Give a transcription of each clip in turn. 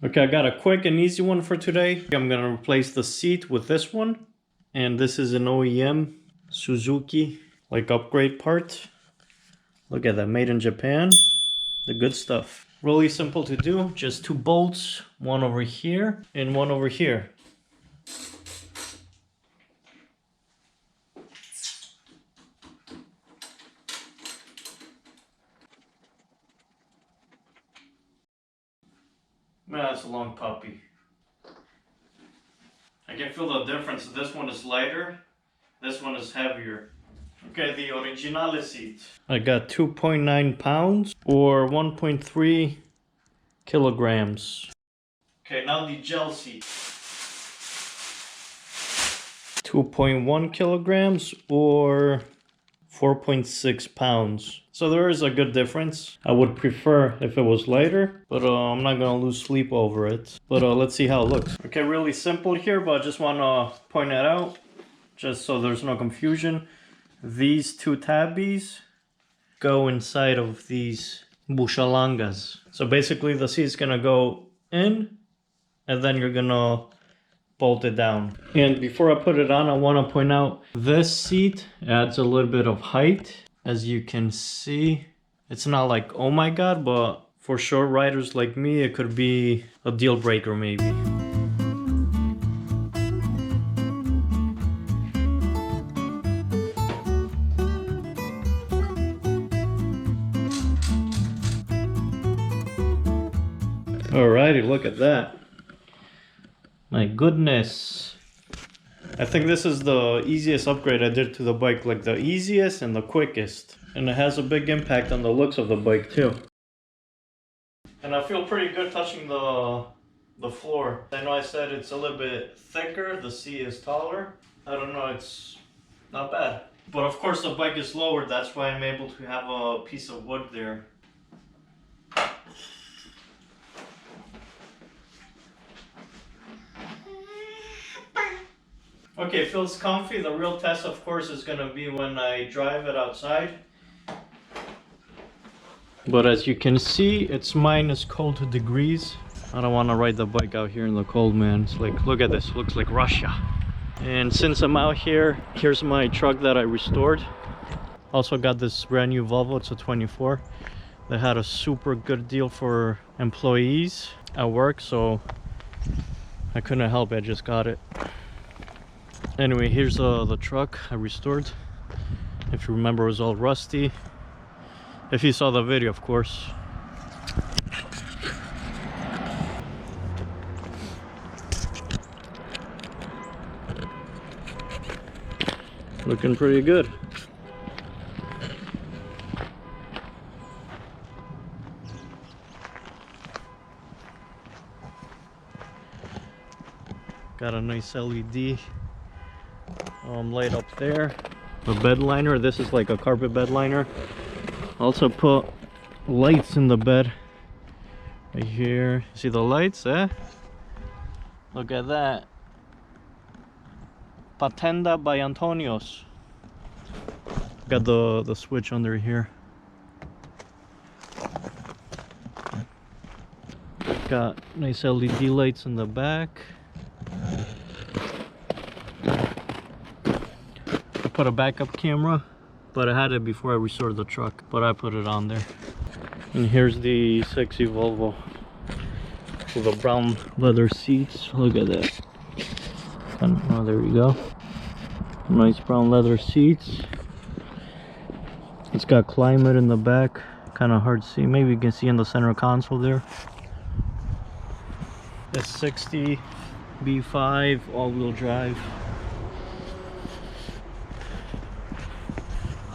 Okay, I got a quick and easy one for today. I'm gonna replace the seat with this one. And this is an OEM Suzuki, like upgrade part. Look at that, made in Japan. The good stuff. Really simple to do, just 2 bolts, one over here and one over here. Man, that's a long puppy. I can feel the difference. This one is lighter, this one is heavier. Okay, the originale seat. I got 2.9 pounds or 1.3 kilograms. Okay, now the gel seat. 2.1 kilograms or 4.6 pounds. So there is a good difference. I would prefer if it was lighter, but I'm not gonna lose sleep over it. But let's see how it looks. Okay, really simple here, but I just wanna point that out, just so there's no confusion. These 2 tabbies go inside of these buchalangas. So basically the seat's gonna go in, and then you're gonna bolt it down. And before I put it on, I want to point out this seat adds a little bit of height. As you can see, it's not like oh my god, but for short riders like me, it could be a deal breaker maybe. Alrighty, look at that. My goodness. I think this is the easiest upgrade I did to the bike, like the easiest and the quickest. And it has a big impact on the looks of the bike too. And I feel pretty good touching the floor. I know I said it's a little bit thicker, the seat is taller. I don't know, it's not bad. But of course the bike is lower, that's why I'm able to have a piece of wood there. Okay, it feels comfy. The real test, of course, is going to be when I drive it outside. But as you can see, it's minus cold degrees. I don't want to ride the bike out here in the cold, man. It's like, look at this, looks like Russia. And since I'm out here, here's my truck that I restored. Also got this brand new Volvo, it's a 24. They had a super good deal for employees at work, so I couldn't help it, I just got it. Anyway, here's the truck I restored. If you remember, it was all rusty. If you saw the video, of course. Looking pretty good. Got a nice LED light up there. A bed liner, this is like a carpet bed liner. Also put lights in the bed right here. See the lights, eh? Look at that. Patenda by Antonio's. Got the switch under here. Got nice LED lights in the back. Put a backup camera, but I had it before I restored the truck, but I put it on there. And here's the sexy Volvo with the brown leather seats. Look at that. Oh, there we go. Nice brown leather seats. It's got climate in the back, kind of hard to see. Maybe you can see in the center console there. S60 B5 all-wheel drive.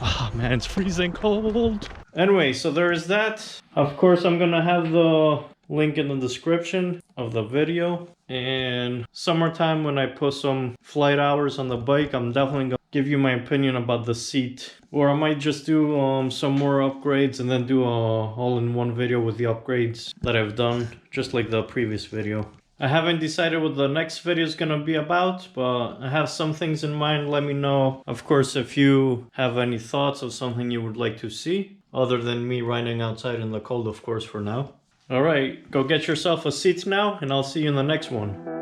Oh man, it's freezing cold. Anyway, so there is that. Of course, I'm gonna have the link in the description of the video. And summertime, when I put some flight hours on the bike, I'm definitely gonna give you my opinion about the seat. Or I might just do some more upgrades and then do a all-in-one video with the upgrades that I've done, just like the previous video. I haven't decided what the next video is gonna be about, but I have some things in mind. Let me know, of course, if you have any thoughts of something you would like to see, other than me riding outside in the cold, of course, for now. All right, go get yourself a seat now, and I'll see you in the next one.